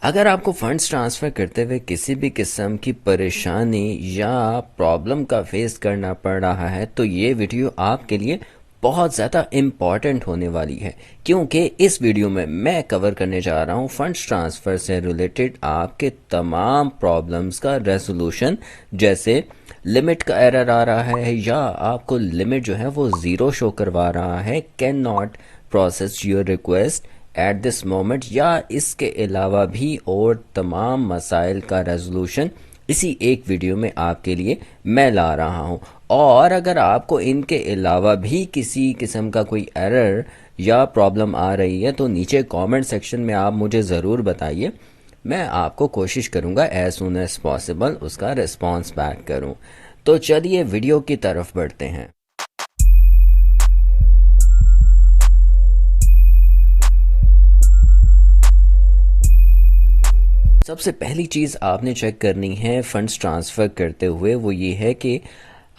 अगर आपको funds transfer करते हुए किसी भी किस्म की परेशानी या प्रॉब्लम का फेस करना पड़ रहा है तो ये वीडियो आपके लिए बहुत ज़्यादा इम्पॉर्टेंट होने वाली है, क्योंकि इस वीडियो में मैं कवर करने जा रहा हूँ फंड्स ट्रांसफ़र से रिलेटेड आपके तमाम प्रॉब्लम्स का रेजोल्यूशन। जैसे लिमिट का एरर आ रहा है या आपको लिमिट जो है वो ज़ीरो शो करवा रहा है, can not process your request at this moment, या इसके अलावा भी और तमाम मसाइल का रेजोल्यूशन इसी एक वीडियो में आपके लिए मैं ला रहा हूं। और अगर आपको इनके अलावा भी किसी किस्म का कोई एरर या प्रॉब्लम आ रही है तो नीचे कमेंट सेक्शन में आप मुझे ज़रूर बताइए। मैं आपको कोशिश करूंगा एज सुन एज पॉसिबल उसका रिस्पॉन्स बैक करूं। तो चलिए वीडियो की तरफ बढ़ते हैं। सबसे पहली चीज़ आपने चेक करनी है फंड्स ट्रांसफ़र करते हुए वो ये है कि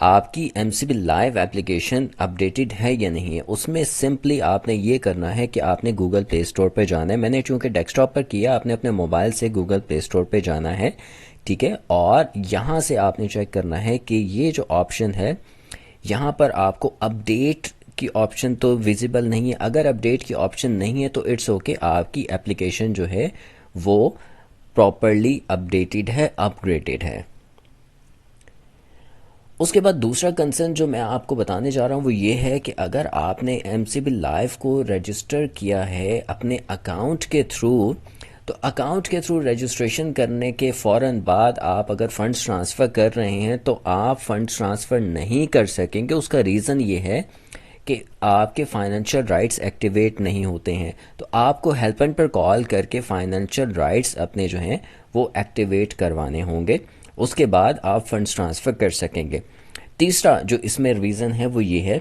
आपकी एमसीबी लाइव एप्लीकेशन अपडेटेड है या नहीं है। उसमें सिंपली आपने ये करना है कि आपने गूगल प्ले स्टोर पर जाना है। मैंने चूँकि डेस्कटॉप पर किया, आपने अपने मोबाइल से गूगल प्ले स्टोर पर जाना है, ठीक है। और यहाँ से आपने चेक करना है कि ये जो ऑप्शन है यहाँ पर आपको अपडेट की ऑप्शन तो विजिबल नहीं है। अगर अपडेट की ऑप्शन नहीं है तो इट्स ओके, आपकी एप्लीकेशन जो है वो प्रॉपरली अपडेटेड है, अपग्रेडेड है। उसके बाद दूसरा कंसर्न जो मैं आपको बताने जा रहा हूँ वो ये है कि अगर आपने एमसीबी लाइव को रजिस्टर किया है अपने अकाउंट के थ्रू, तो अकाउंट के थ्रू रजिस्ट्रेशन करने के फ़ौरन बाद आप अगर फ़ंड्स ट्रांसफ़र कर रहे हैं तो आप फ़ंड्स ट्रांसफ़र नहीं कर सकेंगे। उसका रीज़न ये है कि आपके फाइनेंशियल राइट्स एक्टिवेट नहीं होते हैं। तो आपको हेल्पलाइन पर कॉल करके फाइनेंशियल राइट्स अपने जो हैं वो एक्टिवेट करवाने होंगे, उसके बाद आप फंड्स ट्रांसफ़र कर सकेंगे। तीसरा जो इसमें रीज़न है वो ये है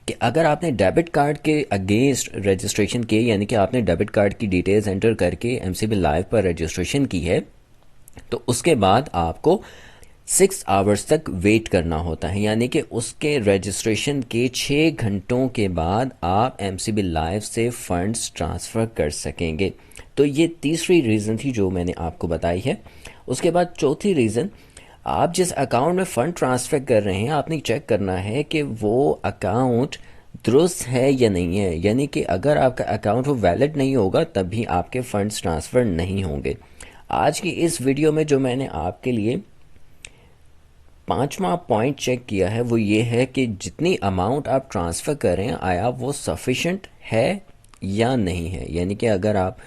कि अगर आपने डेबिट कार्ड के अगेंस्ट रजिस्ट्रेशन किए, यानी कि आपने डेबिट कार्ड की डिटेल्स एंटर करके एमसीबी लाइव पर रजिस्ट्रेशन की है, तो उसके बाद आपको 6 आवर्स तक वेट करना होता है। यानी कि उसके रजिस्ट्रेशन के 6 घंटों के बाद आप एमसीबी लाइव से फंड्स ट्रांसफ़र कर सकेंगे। तो ये तीसरी रीज़न थी जो मैंने आपको बताई है। उसके बाद चौथी रीज़न, आप जिस अकाउंट में फ़ंड ट्रांसफ़र कर रहे हैं आपने चेक करना है कि वो अकाउंट दुरुस्त है या नहीं है। यानी कि अगर आपका अकाउंट वो वैलिड नहीं होगा तभी आपके फ़ंड्स ट्रांसफ़र नहीं होंगे। आज की इस वीडियो में जो मैंने आपके लिए पांचवा पॉइंट चेक किया है वो ये है कि जितनी अमाउंट आप ट्रांसफ़र कर रहे हैं आया वो सफिशेंट है या नहीं है। यानी कि अगर आप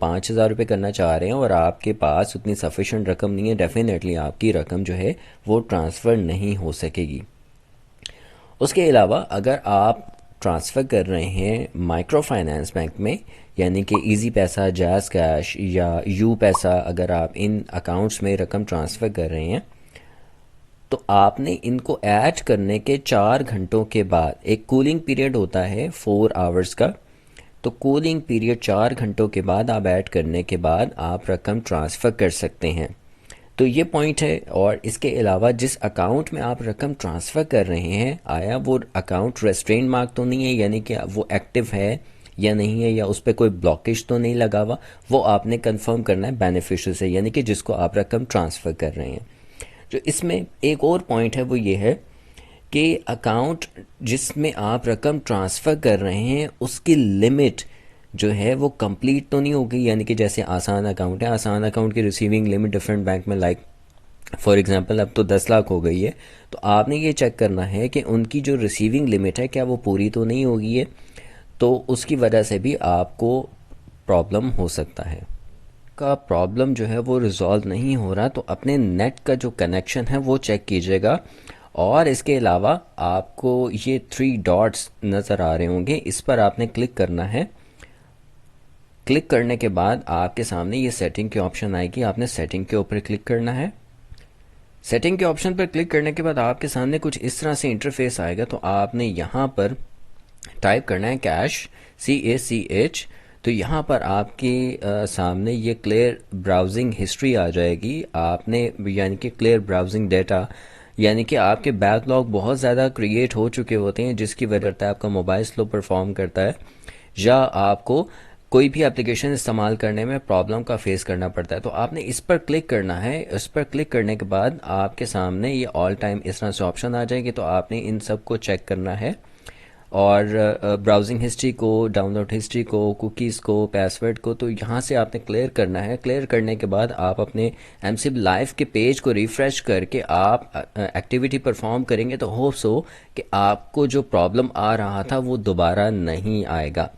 5,000 रुपये करना चाह रहे हैं और आपके पास उतनी सफिशेंट रकम नहीं है, डेफिनेटली आपकी रकम जो है वो ट्रांसफ़र नहीं हो सकेगी। उसके अलावा अगर आप ट्रांसफ़र कर रहे हैं माइक्रो फाइनेंस बैंक में, यानी कि इजी पैसा, जैज़ कैश या यू पैसा, अगर आप इन अकाउंट्स में रकम ट्रांसफ़र कर रहे हैं तो आपने इनको ऐड करने के 4 घंटों के बाद एक कूलिंग पीरियड होता है 4 आवर्स का। तो कूलिंग पीरियड 4 घंटों के बाद आप ऐड करने के बाद आप रकम ट्रांसफ़र कर सकते हैं। तो ये पॉइंट है। और इसके अलावा जिस अकाउंट में आप रकम ट्रांसफ़र कर रहे हैं आया वो अकाउंट रेस्ट्रेन मार्क तो नहीं है, यानी कि वो एक्टिव है या नहीं है, या उस पर कोई ब्लॉकेज तो नहीं लगा हुआ, वो आपने कंफर्म करना है बेनिफिशियरी से, यानी कि जिसको आप रकम ट्रांसफ़र कर रहे हैं। जो इसमें एक और पॉइंट है वो ये है कि अकाउंट जिसमें आप रकम ट्रांसफ़र कर रहे हैं उसकी लिमिट जो है वो कंप्लीट तो नहीं होगी। यानी कि जैसे आसान अकाउंट है, आसान अकाउंट की रिसीविंग लिमिट डिफरेंट बैंक में लाइक फॉर एग्जांपल अब तो 10 लाख हो गई है, तो आपने ये चेक करना है कि उनकी जो रिसीविंग लिमिट है क्या वो पूरी तो नहीं होगी है, तो उसकी वजह से भी आपको प्रॉब्लम हो सकता है। का प्रॉब्लम जो है वो रिजॉल्व नहीं हो रहा तो अपने नेट का जो कनेक्शन है वो चेक कीजिएगा। और इसके अलावा आपको ये 3 डॉट्स नज़र आ रहे होंगे, इस पर आपने क्लिक करना है। क्लिक करने के बाद आपके सामने ये सेटिंग के ऑप्शन आएगी, आपने सेटिंग के ऊपर क्लिक करना है। सेटिंग के ऑप्शन पर क्लिक करने के बाद आपके सामने कुछ इस तरह से इंटरफेस आएगा। तो आपने यहाँ पर टाइप करना है कैश, CACH। तो यहाँ पर आपके सामने ये क्लियर ब्राउजिंग हिस्ट्री आ जाएगी। आपने यानी कि क्लियर ब्राउजिंग डेटा, यानी कि आपके बैकलॉग बहुत ज़्यादा क्रिएट हो चुके होते हैं जिसकी वजह से आपका मोबाइल स्लो परफॉर्म करता है, या आपको कोई भी एप्लीकेशन इस्तेमाल करने में प्रॉब्लम का फेस करना पड़ता है। तो आपने इस पर क्लिक करना है। इस पर क्लिक करने के बाद आपके सामने ये ऑल टाइम इस तरह से ऑप्शन आ जाएगी, तो आपने इन सब को चेक करना है। और ब्राउजिंग हिस्ट्री को, डाउनलोड हिस्ट्री को, कुकीज़ को, पासवर्ड को, तो यहाँ से आपने क्लियर करना है। क्लियर करने के बाद आप अपने एमसिप लाइव के पेज को रिफ़्रेश करके आप एक्टिविटी परफॉर्म करेंगे, तो होप्स हो कि आपको जो प्रॉब्लम आ रहा था वो दोबारा नहीं आएगा।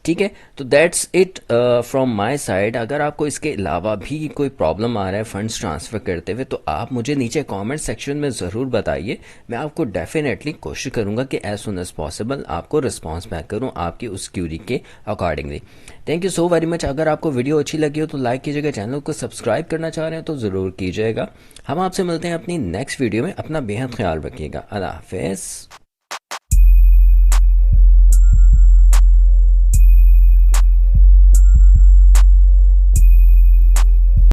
ठीक है, तो that's it from my side. अगर आपको इसके अलावा भी कोई प्रॉब्लम आ रहा है फंड्स ट्रांसफ़र करते हुए, तो आप मुझे नीचे कमेंट सेक्शन में ज़रूर बताइए। मैं आपको डेफिनेटली कोशिश करूंगा कि एज सुन एज पॉसिबल आपको रिस्पॉन्स बैक करूं आपकी उस क्यूरी के accordingly. Thank you so very much. अगर आपको वीडियो अच्छी लगी हो तो लाइक कीजिएगा, चैनल को सब्सक्राइब करना चाह रहे हैं तो ज़रूर कीजिएगा। हम आपसे मिलते हैं अपनी नेक्स्ट वीडियो में। अपना बेहद ख्याल रखिएगा। अल्लाह हाफिज़।